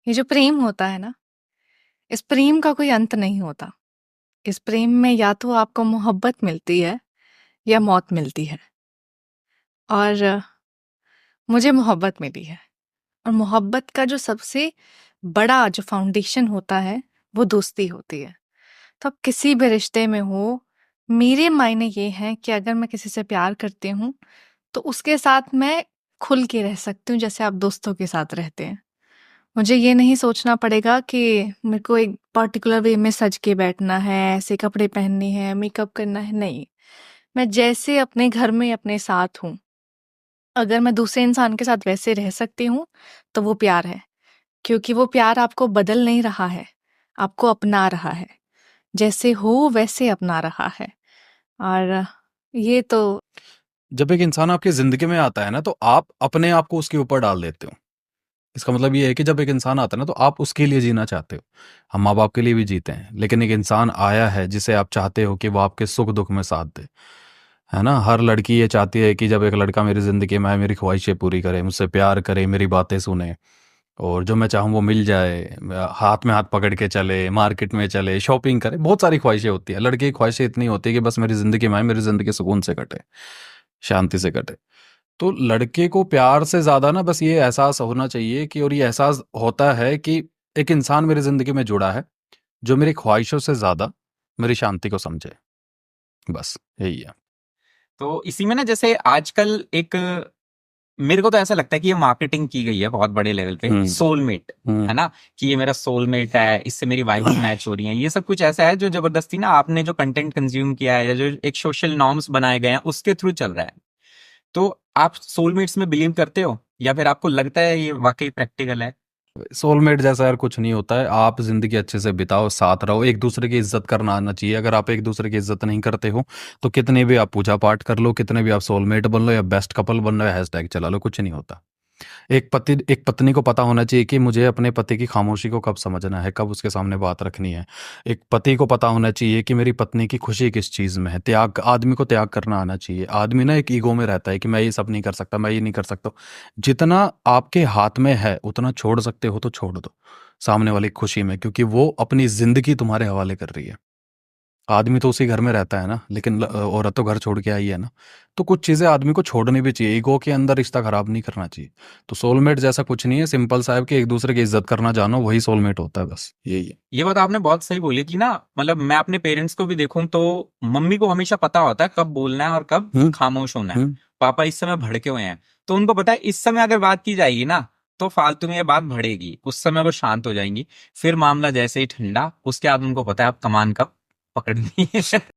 ये जो प्रेम होता है ना, इस प्रेम का कोई अंत नहीं होता। इस प्रेम में या तो आपको मोहब्बत मिलती है या मौत मिलती है। और मुझे मोहब्बत मिली है। और मोहब्बत का जो सबसे बड़ा जो फाउंडेशन होता है, वो दोस्ती होती है। तो आप किसी भी रिश्ते में हो, मेरे मायने ये हैं कि अगर मैं किसी से प्यार करती हूँ, तो उसके साथ मैं खुल के रह सकती हूँ, जैसे आप दोस्तों के साथ रहते हैं। मुझे ये नहीं सोचना पड़ेगा कि मेरे को एक पर्टिकुलर वे में सज के बैठना है, ऐसे कपड़े पहनने हैं, मेकअप करना है, नहीं। मैं जैसे अपने घर में अपने साथ हूँ, अगर मैं दूसरे इंसान के साथ वैसे रह सकती हूँ, तो वो प्यार है। क्योंकि वो प्यार आपको बदल नहीं रहा है, आपको अपना रहा है। जैसे हो वैसे अपना रहा है। और ये तो जब एक इंसान आपकी जिंदगी में आता है ना, तो आप अपने आप को उसके ऊपर डाल देते हो। इसका मतलब ये है कि जब एक इंसान आता है ना, तो आप उसके लिए जीना चाहते हो। हम माँ बाप के लिए भी जीते हैं, लेकिन एक इंसान आया है जिसे आप चाहते हो कि वो आपके सुख दुख में साथ दे। है ना, हर लड़की ये चाहती है कि जब एक लड़का मेरी ज़िंदगी में आए, मेरी ख्वाहिशें पूरी करे, मुझसे प्यार करे, मेरी बातें सुने, और जो मैं चाहूँ वो मिल जाए, हाथ में हाथ पकड़ के चले, मार्केट में चले, शॉपिंग करे। बहुत सारी ख्वाहिशें होती है। लड़के की ख्वाहिशें इतनी होती है कि बस मेरी ज़िंदगी में आए, मेरी ज़िंदगी सुकून से कटे, शांति से कटे। तो लड़के को प्यार से ज़्यादा ना बस ये एहसास होना चाहिए कि, और ये एहसास होता है कि एक इंसान मेरी ज़िंदगी में जुड़ा है जो मेरी ख्वाहिशों से ज़्यादा मेरी शांति को समझे। बस यही है। तो इसी में ना, जैसे आजकल एक, मेरे को तो ऐसा लगता है कि ये मार्केटिंग की गई है बहुत बड़े लेवल पे, सोलमेट, है ना, कि ये मेरा सोलमेट है, इससे मेरी वाइब्स मैच हो रही हैं। ये सब कुछ ऐसा है जो जबरदस्ती ना आपने जो कंटेंट कंज्यूम किया है या जो एक सोशल नॉर्म्स बनाए गए हैं उसके थ्रू चल रहा है। तो आप सोलमेट्स में बिलीव करते हो, या फिर आपको लगता है ये वाकई प्रैक्टिकल है? सोलमेट जैसा यार कुछ नहीं होता है। आप जिंदगी अच्छे से बिताओ, साथ रहो, एक दूसरे की इज्जत करना आना चाहिए। अगर आप एक दूसरे की इज्जत नहीं करते हो, तो कितने भी आप पूजा पाठ कर लो, कितने भी आप सोलमेट बन लो या बेस्ट कपल बन लो या हैशटैग चला लो, कुछ नहीं होता। एक पत्नी को पता होना चाहिए कि मुझे अपने पति की खामोशी को कब समझना है, कब उसके सामने बात रखनी है। एक पति को पता होना चाहिए कि मेरी पत्नी की खुशी किस चीज़ में है। त्याग, आदमी को त्याग करना आना चाहिए। आदमी ना एक ईगो में रहता है कि मैं ये सब नहीं कर सकता, मैं ये नहीं कर सकता। जितना आपके हाथ में है उतना छोड़ सकते हो तो छोड़ दो, सामने वाली खुशी में, क्योंकि वो अपनी ज़िंदगी तुम्हारे हवाले कर रही है। आदमी तो उसी घर में रहता है ना, लेकिन औरत तो घर छोड़ के आई है ना। तो कुछ चीज़ें आदमी को छोड़नी भी चाहिए। ईगो के अंदर रिश्ता खराब नहीं करना चाहिए। तो सोलमेट जैसा कुछ नहीं है, सिंपल सा है कि एक दूसरे की इज्जत करना जानो, वही सोलमेट होता है, बस यही है। ये बात आपने बहुत सही बोली कि ना, मतलब मैं अपने पेरेंट्स को भी देखूं तो मम्मी को हमेशा पता होता है कब बोलना है और कब हम्म। खामोश होना है। हम्म। पापा इस समय भड़के हुए हैं, तो उनको पता है इस समय अगर बात की जाएगी ना तो फालतू में ये बात बढ़ेगी, उस समय वो शांत हो जाएंगी। फिर मामला जैसे ही ठंडा, उसके बाद उनको पता है अब कमान कब पकड़नी है।